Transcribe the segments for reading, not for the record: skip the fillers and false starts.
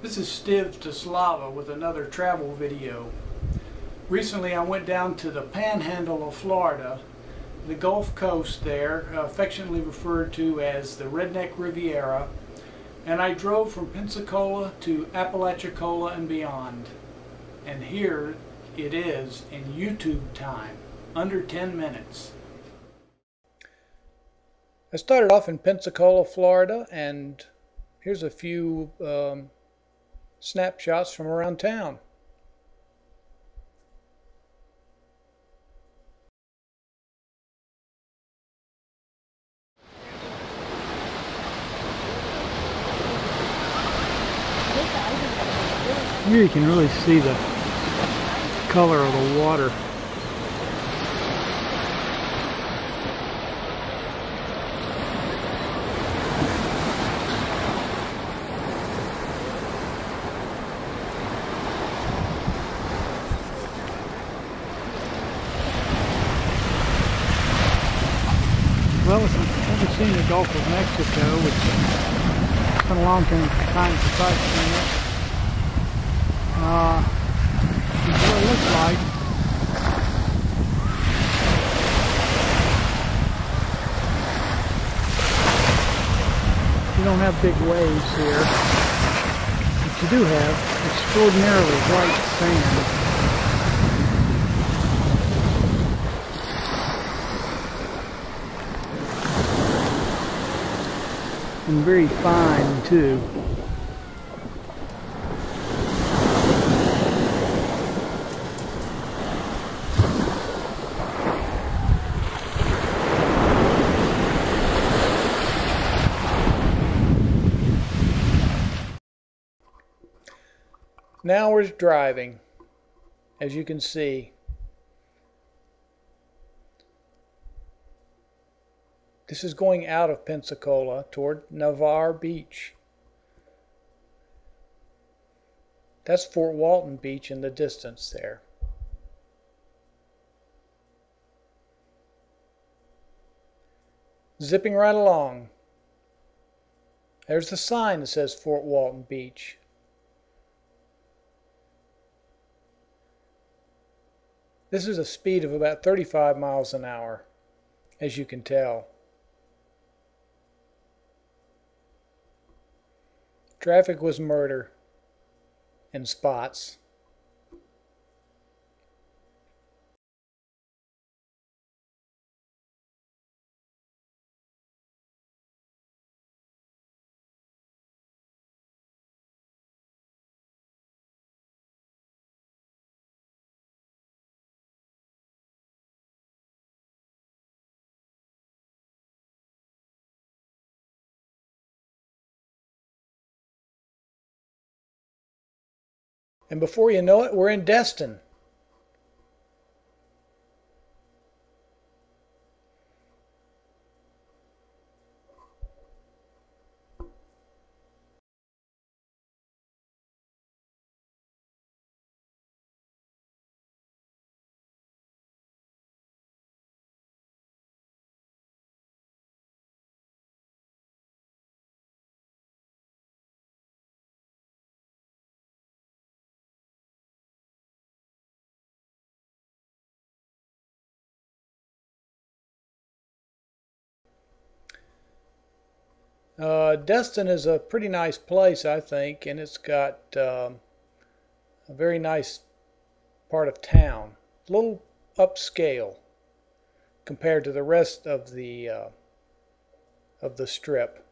This is Stiv to Slava with another travel video. Recently I went down to the panhandle of Florida, the Gulf Coast there, affectionately referred to as the Redneck Riviera, and I drove from Pensacola to Apalachicola and beyond. And here it is in YouTube time, under 10 minutes. I started off in Pensacola, Florida, and here's a few snapshots from around town. Here you can really see the color of the water. Well, I've never seen the Gulf of Mexico, which it's been a long time since I've seen it. This is what it looks like. You don't have big waves here, but you do have extraordinarily white sand. And very fine too. Now we're driving, as you can see. This is going out of Pensacola toward Navarre Beach. That's Fort Walton Beach in the distance there. Zipping right along. There's the sign that says Fort Walton Beach. This is a speed of about 35 miles an hour, as you can tell. Traffic was murder in spots. And before you know it, we're in Destin. Destin is a pretty nice place, I think, and it's got a very nice part of town. A little upscale compared to the rest of the strip.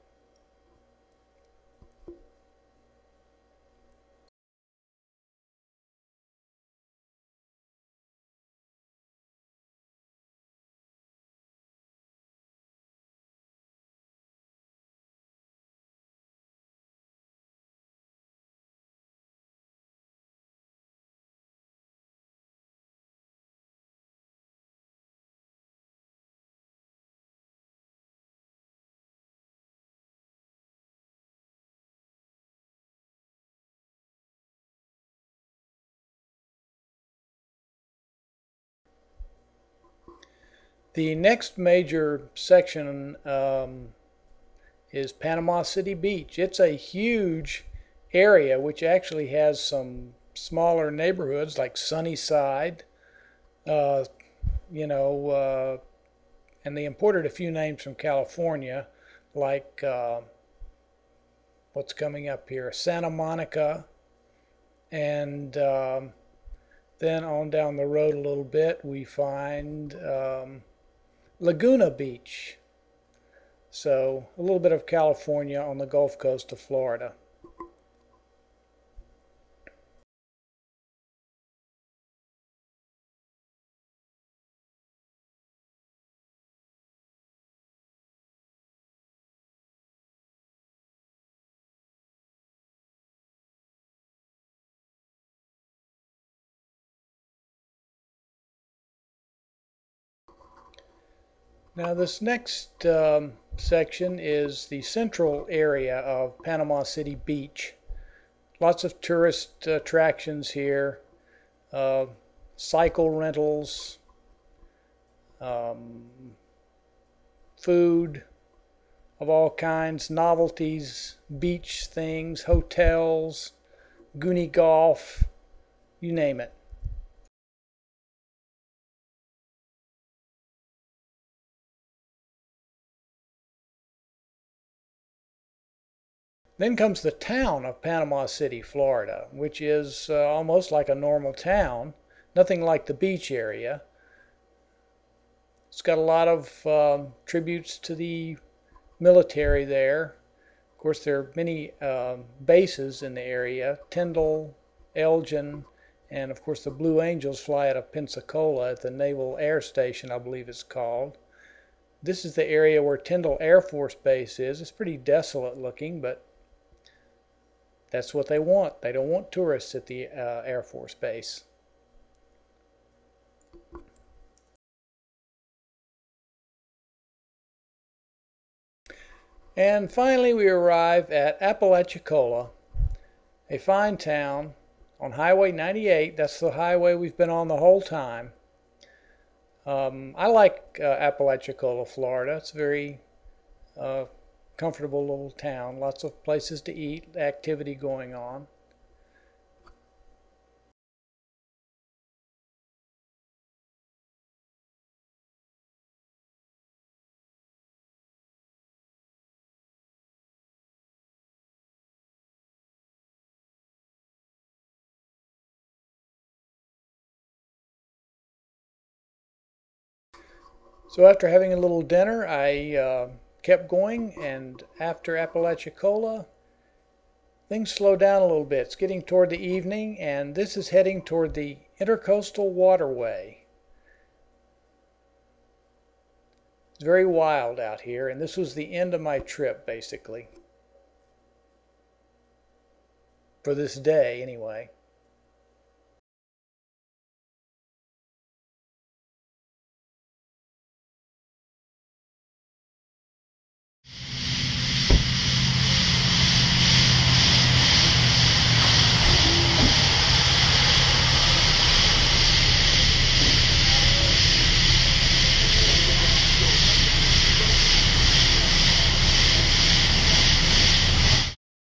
The next major section is Panama City Beach. It's a huge area, which actually has some smaller neighborhoods like Sunnyside, uh, you know, and they imported a few names from California, like what's coming up here, Santa Monica, and then on down the road a little bit we find Laguna Beach. So a little bit of California on the Gulf Coast of Florida. Now this next section is the central area of Panama City Beach. Lots of tourist attractions here, cycle rentals, food of all kinds, novelties, beach things, hotels, goonie golf, you name it. Then comes the town of Panama City, Florida, which is almost like a normal town, nothing like the beach area. It's got a lot of tributes to the military there. Of course, there are many bases in the area, Tyndall, Elgin, and of course the Blue Angels fly out of Pensacola at the Naval Air Station, I believe it's called. This is the area where Tyndall Air Force Base is. It's pretty desolate looking, but that's what they want. They don't want tourists at the Air Force Base. And finally we arrive at Apalachicola, a fine town on Highway 98. That's the highway we've been on the whole time. I like Apalachicola, Florida. It's a very comfortable little town. Lots of places to eat, activity going on. So after having a little dinner, I kept going, and after Apalachicola, things slow down a little bit. It's getting toward the evening, and this is heading toward the Intercostal Waterway. It's very wild out here, and this was the end of my trip, basically. For this day, anyway.